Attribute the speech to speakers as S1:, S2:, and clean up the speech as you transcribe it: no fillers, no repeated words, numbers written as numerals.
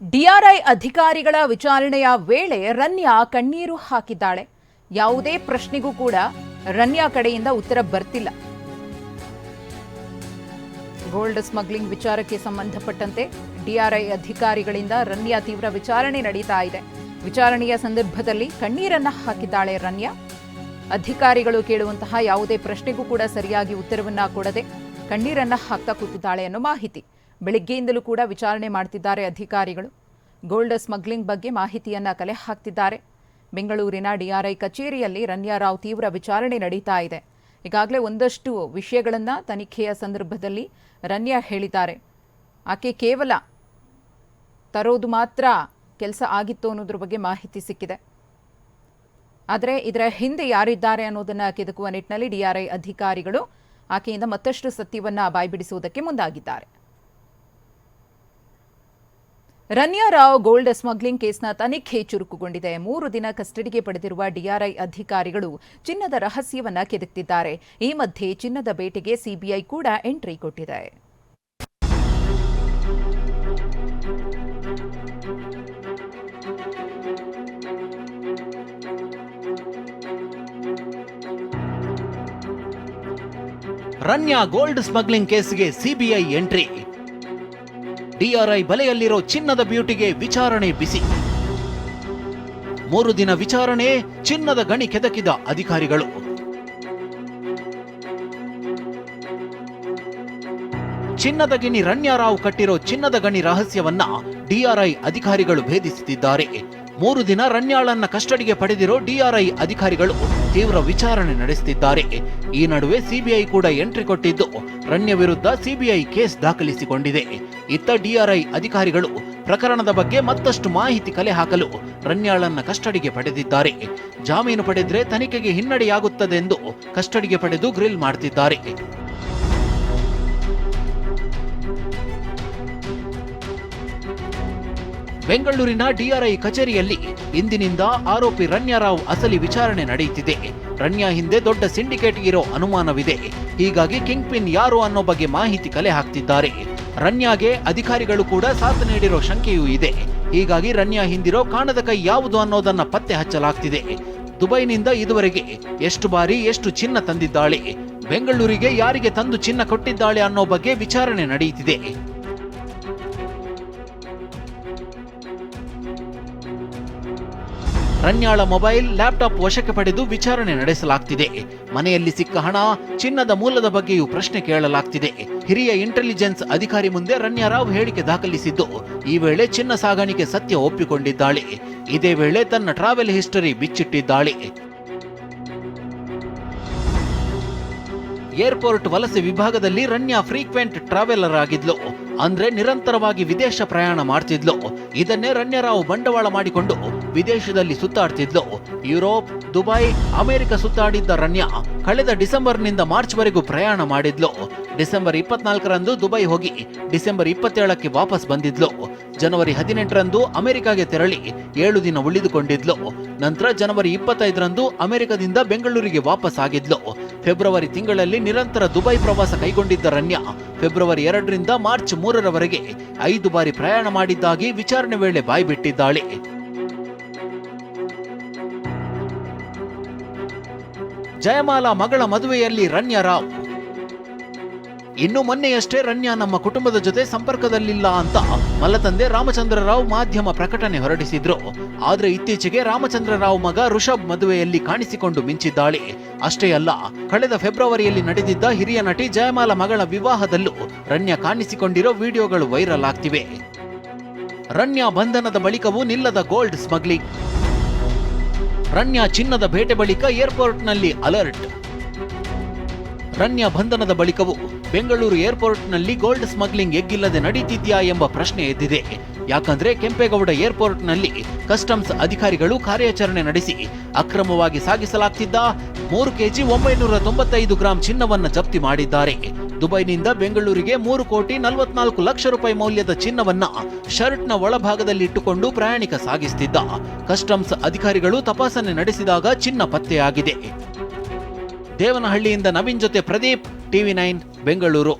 S1: DRI ಅಧಿಕಾರಿಗಳ ವಿಚಾರಣೆಯ ವೇಳೆ ರನ್ಯಾ ಕಣ್ಣೀರು ಹಾಕಿದ್ದಾಳೆ. ಯಾವುದೇ ಪ್ರಶ್ನೆಗೂ ಕೂಡ ರನ್ಯಾ ಕಡೆಯಿಂದ ಉತ್ತರ ಬರ್ತಿಲ್ಲ. ಗೋಲ್ಡ್ ಸ್ಮಗ್ಲಿಂಗ್ ವಿಚಾರಕ್ಕೆ ಸಂಬಂಧಪಟ್ಟಂತೆ ಡಿಆರ್ಐ ಅಧಿಕಾರಿಗಳಿಂದ ರನ್ಯಾ ತೀವ್ರ ವಿಚಾರಣೆ ನಡೀತಾ ಇದೆ. ವಿಚಾರಣೆಯ ಸಂದರ್ಭದಲ್ಲಿ ಕಣ್ಣೀರನ್ನ ಹಾಕಿದ್ದಾಳೆ ರನ್ಯಾ. ಅಧಿಕಾರಿಗಳು ಕೇಳುವಂತಹ ಯಾವುದೇ ಪ್ರಶ್ನೆಗೂ ಕೂಡ ಸರಿಯಾಗಿ ಉತ್ತರವನ್ನ ಕೊಡದೆ ಕಣ್ಣೀರನ್ನ ಹಾಕ್ತಾ ಕೂತಿದ್ದಾಳೆ ಅನ್ನೋ ಮಾಹಿತಿ. ಬೆಳಿಗ್ಗೆಯಿಂದಲೂ ಕೂಡ ವಿಚಾರಣೆ ಮಾಡ್ತಿದ್ದಾರೆ ಅಧಿಕಾರಿಗಳು. ಗೋಲ್ಡ್ ಸ್ಮಗ್ಲಿಂಗ್ ಬಗ್ಗೆ ಮಾಹಿತಿಯನ್ನ ಕಲೆ ಹಾಕ್ತಿದ್ದಾರೆ. ಬೆಂಗಳೂರಿನ ಡಿಆರ್ಐ ಕಚೇರಿಯಲ್ಲಿ ರನ್ಯಾ ರಾವ್ ತೀವ್ರ ವಿಚಾರಣೆ ನಡೀತಾ ಇದೆ. ಈಗಾಗಲೇ ಒಂದಷ್ಟು ವಿಷಯಗಳನ್ನು ತನಿಖೆಯ ಸಂದರ್ಭದಲ್ಲಿ ರನ್ಯಾ ಹೇಳಿದ್ದಾರೆ. ಆಕೆ ಕೇವಲ ತರೋದು ಮಾತ್ರ ಕೆಲಸ ಆಗಿತ್ತು ಅನ್ನೋದ್ರ ಬಗ್ಗೆ ಮಾಹಿತಿ ಸಿಕ್ಕಿದೆ. ಆದರೆ ಇದರ ಹಿಂದೆ ಯಾರಿದ್ದಾರೆ ಅನ್ನೋದನ್ನು ಕೆದಕುವ ನಿಟ್ಟಿನಲ್ಲಿ ಡಿಆರ್ಐ ಅಧಿಕಾರಿಗಳು ಆಕೆಯಿಂದ ಮತ್ತಷ್ಟು ಸತ್ಯವನ್ನ ಬಾಯ್ಬಿಡಿಸುವುದಕ್ಕೆ ಮುಂದಾಗಿದ್ದಾರೆ. ರನ್ಯಾ ರಾವ್ ಗೋಲ್ಡ್ ಸ್ಮಗ್ಲಿಂಗ್ ಕೇಸ್ನ ತನಿಖೆ ಚುರುಕುಗೊಂಡಿದೆ. 3 ದಿನ ಕಸ್ಟಡಿಗೆ ಪಡೆದಿರುವ ಡಿಆರ್ಐ ಅಧಿಕಾರಿಗಳು ಚಿನ್ನದ ರಹಸ್ಯವನ್ನ ಕೆದಕ್ತಿದ್ದಾರೆ. ಈ ಮಧ್ಯೆ ಚಿನ್ನದ ಬೇಟೆಗೆ ಸಿಬಿಐ ಕೂಡ ಎಂಟ್ರಿ ಕೊಟ್ಟಿದೆ.
S2: ರನ್ಯಾ ಗೋಲ್ಡ್ ಸ್ಮಗ್ಲಿಂಗ್ ಕೇಸ್ಗೆ ಸಿಬಿಐ ಎಂಟ್ರಿ. ಡಿಆರ್ಐ ಬಲೆಯಲ್ಲಿರೋ ಚಿನ್ನದ ಬ್ಯೂಟಿಗೆ ವಿಚಾರಣೆ ಬಿಸಿ. 3 ದಿನ ವಿಚಾರಣೆ, ಚಿನ್ನದ ಗಣಿ ಕೆದಕಿದ ಅಧಿಕಾರಿಗಳು. ಚಿನ್ನದ ಗಿಣಿ ರನ್ಯಾ ರಾವ್ ಕಟ್ಟಿರೋ ಚಿನ್ನದ ಗಣಿ ರಹಸ್ಯವನ್ನ ಡಿಆರ್ಐ ಅಧಿಕಾರಿಗಳು ಭೇದಿಸುತ್ತಿದ್ದಾರೆ. 3 ದಿನ ರನ್ಯಾಳನ್ನ ಕಸ್ಟಡಿಗೆ ಪಡೆದಿರೋ ಡಿಆರ್ಐ ಅಧಿಕಾರಿಗಳು ತೀವ್ರ ವಿಚಾರಣೆ ನಡೆಸುತ್ತಿದ್ದಾರೆ. ಈ ನಡುವೆ ಸಿಬಿಐ ಕೂಡ ಎಂಟ್ರಿ ಕೊಟ್ಟಿದ್ದು ರನ್ಯಾ ವಿರುದ್ಧ ಸಿಬಿಐ ಕೇಸ್ ದಾಖಲಿಸಿಕೊಂಡಿದೆ. ಇತ್ತ ಡಿಆರ್ಐ ಅಧಿಕಾರಿಗಳು ಪ್ರಕರಣದ ಬಗ್ಗೆ ಮತ್ತಷ್ಟು ಮಾಹಿತಿ ಕಲೆ ಹಾಕಲು ರನ್ಯಾಳನ್ನ ಕಸ್ಟಡಿಗೆ ಪಡೆದಿದ್ದಾರೆ. ಜಾಮೀನು ಪಡೆದ್ರೆ ತನಿಖೆಗೆ ಹಿನ್ನಡೆಯಾಗುತ್ತದೆಂದು ಕಸ್ಟಡಿಗೆ ಪಡೆದು ಗ್ರಿಲ್ ಮಾಡ್ತಿದ್ದಾರೆ. ಬೆಂಗಳೂರಿನ ಡಿಆರ್ಐ ಕಚೇರಿಯಲ್ಲಿ ಇಂದಿನಿಂದ ಆರೋಪಿ ರನ್ಯಾ ರಾವ್ ಅಸಲಿ ವಿಚಾರಣೆ ನಡೆಯುತ್ತಿದೆ. ರನ್ಯಾ ಹಿಂದೆ ದೊಡ್ಡ ಸಿಂಡಿಕೇಟ್ ಇರೋ ಅನುಮಾನವಿದೆ. ಹೀಗಾಗಿ ಕಿಂಗ್ ಪಿನ್ ಯಾರು ಅನ್ನೋ ಬಗ್ಗೆ ಮಾಹಿತಿ ಕಲೆ ಹಾಕ್ತಿದ್ದಾರೆ. ರನ್ಯಾಗೆ ಅಧಿಕಾರಿಗಳು ಕೂಡ ಸಾಥ್ ನೀಡಿರೋ ಶಂಕೆಯೂ ಇದೆ. ಹೀಗಾಗಿ ರನ್ಯಾ ಹಿಂದಿರೋ ಕಾಣದ ಕೈ ಯಾವುದು ಅನ್ನೋದನ್ನ ಪತ್ತೆ ಹಚ್ಚಲಾಗ್ತಿದೆ. ದುಬೈನಿಂದ ಇದುವರೆಗೆ ಎಷ್ಟು ಬಾರಿ ಎಷ್ಟು ಚಿನ್ನ ತಂದಿದ್ದಾಳೆ, ಬೆಂಗಳೂರಿಗೆ ಯಾರಿಗೆ ತಂದು ಚಿನ್ನ ಕೊಟ್ಟಿದ್ದಾಳೆ ಅನ್ನೋ ಬಗ್ಗೆ ವಿಚಾರಣೆ ನಡೆಯುತ್ತಿದೆ. ರನ್ಯಾಳ ಮೊಬೈಲ್, ಲ್ಯಾಪ್ಟಾಪ್ ವಶಕ್ಕೆ ಪಡೆದು ವಿಚಾರಣೆ ನಡೆಸಲಾಗ್ತಿದೆ. ಮನೆಯಲ್ಲಿ ಸಿಕ್ಕ ಹಣ, ಚಿನ್ನದ ಮೂಲದ ಬಗ್ಗೆಯೂ ಪ್ರಶ್ನೆ ಕೇಳಲಾಗ್ತಿದೆ. ಹಿರಿಯ ಇಂಟೆಲಿಜೆನ್ಸ್ ಅಧಿಕಾರಿ ಮುಂದೆ ರನ್ಯಾ ರಾವ್ ಹೇಳಿಕೆ ದಾಖಲಿಸಿದ್ದು, ಈ ವೇಳೆ ಚಿನ್ನ ಸಾಗಾಣಿಕೆ ಸತ್ಯ ಒಪ್ಪಿಕೊಂಡಿದ್ದಾಳೆ. ಇದೇ ವೇಳೆ ತನ್ನ ಟ್ರಾವೆಲ್ ಹಿಸ್ಟರಿ ಬಿಚ್ಚಿಟ್ಟಿದ್ದಾಳೆ. ಏರ್ಪೋರ್ಟ್ ವಲಸೆ ವಿಭಾಗದಲ್ಲಿ ರನ್ಯಾ ಫ್ರೀಕ್ವೆಂಟ್ ಟ್ರಾವೆಲರ್ ಆಗಿದ್ಲು. ಅಂದ್ರೆ ನಿರಂತರವಾಗಿ ವಿದೇಶ ಪ್ರಯಾಣ ಮಾಡ್ತಿದ್ಲು. ಇದನ್ನೇ ರನ್ಯಾ ರಾವ್ ಬಂಡವಾಳ ಮಾಡಿಕೊಂಡು ವಿದೇಶದಲ್ಲಿ ಸುತ್ತಾಡ್ತಿದ್ಲು. ಯುರೋಪ್, ದುಬೈ, ಅಮೆರಿಕ ಸುತ್ತಾಡಿದ್ದ ರನ್ಯಾ ಕಳೆದ ಡಿಸೆಂಬರ್ನಿಂದ ಮಾರ್ಚ್ವರೆಗೂ ಪ್ರಯಾಣ ಮಾಡಿದ್ಲು. ಡಿಸೆಂಬರ್ 24ರಂದು ದುಬೈ ಹೋಗಿ ಡಿಸೆಂಬರ್ 27ಕ್ಕೆ ವಾಪಸ್ ಬಂದಿದ್ಲು. ಜನವರಿ 18ರಂದು ಅಮೆರಿಕಾಗೆ ತೆರಳಿ 7 ದಿನ ಉಳಿದುಕೊಂಡಿದ್ಲು. ನಂತರ ಜನವರಿ 25ರಂದು ಅಮೆರಿಕದಿಂದ ಬೆಂಗಳೂರಿಗೆ ವಾಪಸ್ ಆಗಿದ್ಲು. ಫೆಬ್ರವರಿ ತಿಂಗಳಲ್ಲಿ ನಿರಂತರ ದುಬೈ ಪ್ರವಾಸ ಕೈಗೊಂಡಿದ್ದ ರನ್ಯಾ ಫೆಬ್ರವರಿ 2ರಿಂದ ಮಾರ್ಚ್ 3ರವರೆಗೆ 5 ಬಾರಿ ಪ್ರಯಾಣ ಮಾಡಿದ್ದಾಗಿ ವಿಚಾರಣೆ ವೇಳೆ ಬಾಯ್ಬಿಟ್ಟಿದ್ದಾಳೆ. ಜಯಮಾಲಾ ಮಗಳ ಮದುವೆಯಲ್ಲಿ ರನ್ಯಾ ರಾವ್. ಇನ್ನು ಮೊನ್ನೆಯಷ್ಟೇ ರನ್ಯಾ ನಮ್ಮ ಕುಟುಂಬದ ಜೊತೆ ಸಂಪರ್ಕದಲ್ಲಿಲ್ಲ ಅಂತ ಮಲ್ಲತಂದೆ ರಾಮಚಂದ್ರ ರಾವ್ ಮಾಧ್ಯಮ ಪ್ರಕಟಣೆ ಹೊರಡಿಸಿದ್ರು. ಆದ್ರೆ ಇತ್ತೀಚೆಗೆ ರಾಮಚಂದ್ರ ರಾವ್ ಮಗ ಋಷಭ್ ಮದುವೆಯಲ್ಲಿ ಕಾಣಿಸಿಕೊಂಡು ಮಿಂಚಿದ್ದಾಳೆ. ಅಷ್ಟೇ ಅಲ್ಲ, ಕಳೆದ ಫೆಬ್ರವರಿಯಲ್ಲಿ ನಡೆದಿದ್ದ ಹಿರಿಯ ನಟಿ ಜಯಮಾಲಾ ಮಗಳ ವಿವಾಹದಲ್ಲೂ ರನ್ಯಾ ಕಾಣಿಸಿಕೊಂಡಿರೋ ವಿಡಿಯೋಗಳು ವೈರಲ್ ಆಗ್ತಿವೆ. ರನ್ಯಾ ಬಂಧನದ ಬಳಿಕವೂ ನಿಲ್ಲದ ಗೋಲ್ಡ್ ಸ್ಮಗ್ಲಿಂಗ್. ರನ್ಯಾ ಚಿನ್ನದ ಬೇಟೆ ಬಳಿಕ ಏರ್ಪೋರ್ಟ್ನಲ್ಲಿ ಅಲರ್ಟ್. ರನ್ಯಾ ಬಂಧನದ ಬಳಿಕವೂ ಬೆಂಗಳೂರು ಏರ್ಪೋರ್ಟ್ನಲ್ಲಿ ಗೋಲ್ಡ್ ಸ್ಮಗ್ಲಿಂಗ್ ಎಗ್ಗಿಲ್ಲದೆ ನಡೀತಿದ್ಯಾ ಎಂಬ ಪ್ರಶ್ನೆ ಎದ್ದಿದೆ. ಯಾಕಂದ್ರೆ ಕೆಂಪೇಗೌಡ ಏರ್ಪೋರ್ಟ್ನಲ್ಲಿ ಕಸ್ಟಮ್ಸ್ ಅಧಿಕಾರಿಗಳು ಕಾರ್ಯಾಚರಣೆ ನಡೆಸಿ ಅಕ್ರಮವಾಗಿ ಸಾಗಿಸಲಾಗ್ತಿದ್ದ 3 ಕೆಜಿ 995 ಗ್ರಾಂ ಚಿನ್ನವನ್ನ ಜಪ್ತಿ ಮಾಡಿದ್ದಾರೆ. ದುಬೈನಿಂದ ಬೆಂಗಳೂರಿಗೆ 3 ಕೋಟಿ 44 ಲಕ್ಷ ರೂಪಾಯಿ ಮೌಲ್ಯದ ಚಿನ್ನವನ್ನ ಶರ್ಟ್ನ ಒಳಭಾಗದಲ್ಲಿ ಇಟ್ಟುಕೊಂಡು ಪ್ರಯಾಣಿಕ ಸಾಗಿಸುತ್ತಿದ್ದ. ಕಸ್ಟಮ್ಸ್ ಅಧಿಕಾರಿಗಳು ತಪಾಸಣೆ ನಡೆಸಿದಾಗ ಚಿನ್ನ ಪತ್ತೆಯಾಗಿದೆ. ದೇವನಹಳ್ಳಿಯಿಂದ ನವೀನ್ ಜೊತೆ ಪ್ರದೀಪ್, ಟಿವಿ9 ಬೆಂಗಳೂರು.